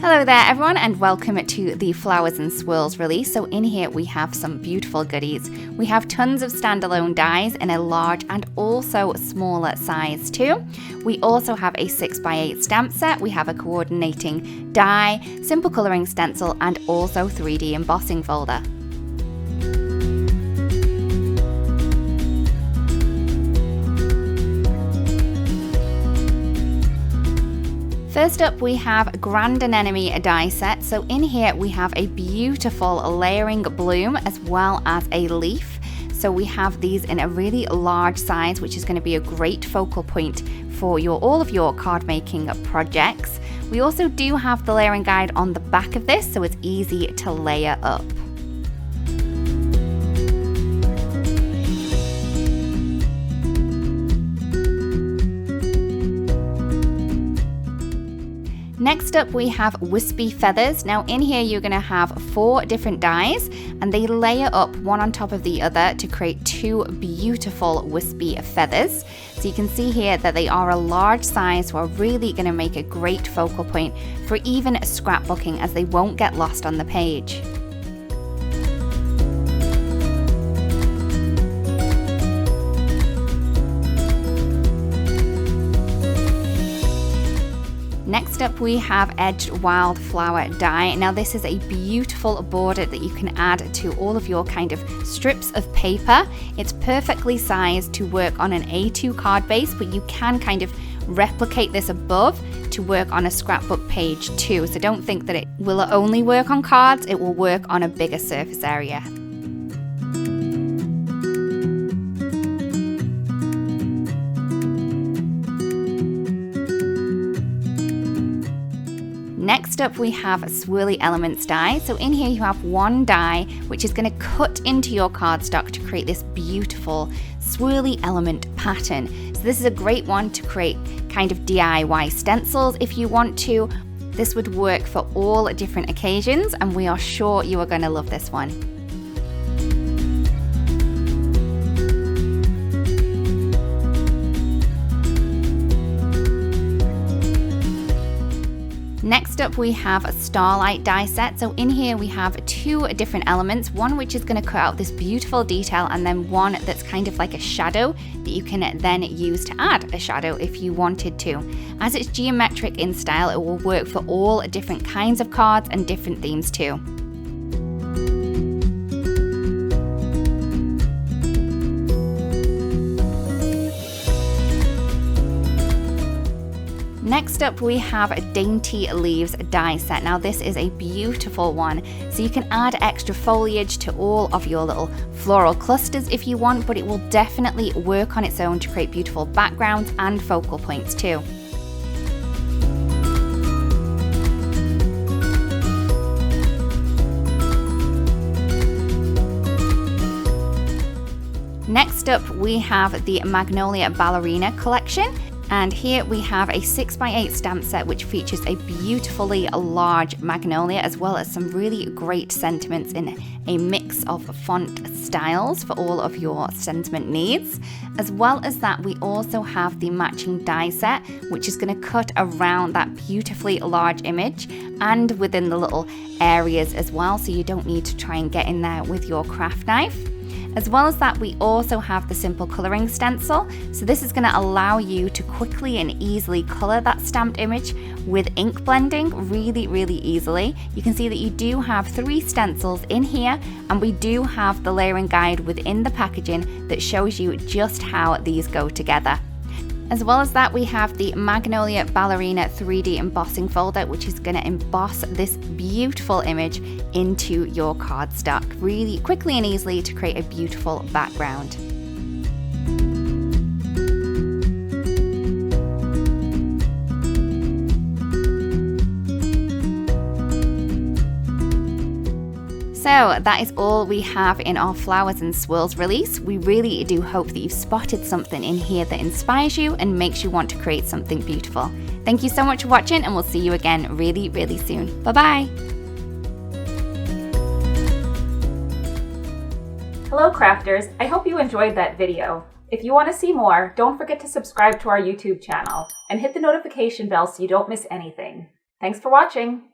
Hello there everyone and welcome to the Flowers and Swirls release. So in here we have some beautiful goodies. We have tons of standalone dies in a large and also smaller size too. We also have a 6x8 stamp set, we have a coordinating die, simple colouring stencil and also 3D embossing folder. First up we have Grand Anemone die set. So in here we have a beautiful layering bloom as well as a leaf. So we have these in a really large size, which is going to be a great focal point for all of your card making projects. We also do have the layering guide on the back of this, so it's easy to layer up. Next up we have Wispy Feathers. Now in here you're going to have 4 different dies and they layer up one on top of the other to create 2 beautiful wispy feathers. So you can see here that they are a large size, so are really going to make a great focal point for even scrapbooking as they won't get lost on the page. Next up we have Edged Wildflower die. Now this is a beautiful border that you can add to all of your kind of strips of paper. It's perfectly sized to work on an A2 card base, but you can kind of replicate this above to work on a scrapbook page too. So don't think that it will only work on cards, it will work on a bigger surface area. Next up we have Swirly Elements die. So in here you have 1 die which is going to cut into your cardstock to create this beautiful swirly element pattern. So this is a great one to create kind of DIY stencils if you want to. This would work for all different occasions and we are sure you are going to love this one. Next up we have a Starlight die set. So in here we have 2 different elements, one which is going to cut out this beautiful detail and then one that's kind of like a shadow that you can then use to add a shadow if you wanted to. As it's geometric in style, it will work for all different kinds of cards and different themes too. Next up we have a Dainty Leaves die set. Now this is a beautiful one, so you can add extra foliage to all of your little floral clusters if you want, but it will definitely work on its own to create beautiful backgrounds and focal points too. Next up we have the Magnolia Ballerina collection. And here we have a 6x8 stamp set which features a beautifully large magnolia as well as some really great sentiments in a mix of font styles for all of your sentiment needs. As well as that, we also have the matching die set which is going to cut around that beautifully large image and within the little areas as well, so you don't need to try and get in there with your craft knife. As well as that, we also have the simple colouring stencil. So this is going to allow you to quickly and easily colour that stamped image with ink blending really easily. You can see that you do have 3 stencils in here and we do have the layering guide within the packaging that shows you just how these go together. As well as that, we have the Magnolia Ballerina 3D embossing folder, which is going to emboss this beautiful image into your cardstock really quickly and easily to create a beautiful background. So that is all we have in our Flowers and Swirls release. We really do hope that you've spotted something in here that inspires you and makes you want to create something beautiful. Thank you so much for watching and we'll see you again really soon. Bye bye! Hello crafters, I hope you enjoyed that video. If you want to see more, don't forget to subscribe to our YouTube channel and hit the notification bell so you don't miss anything. Thanks for watching!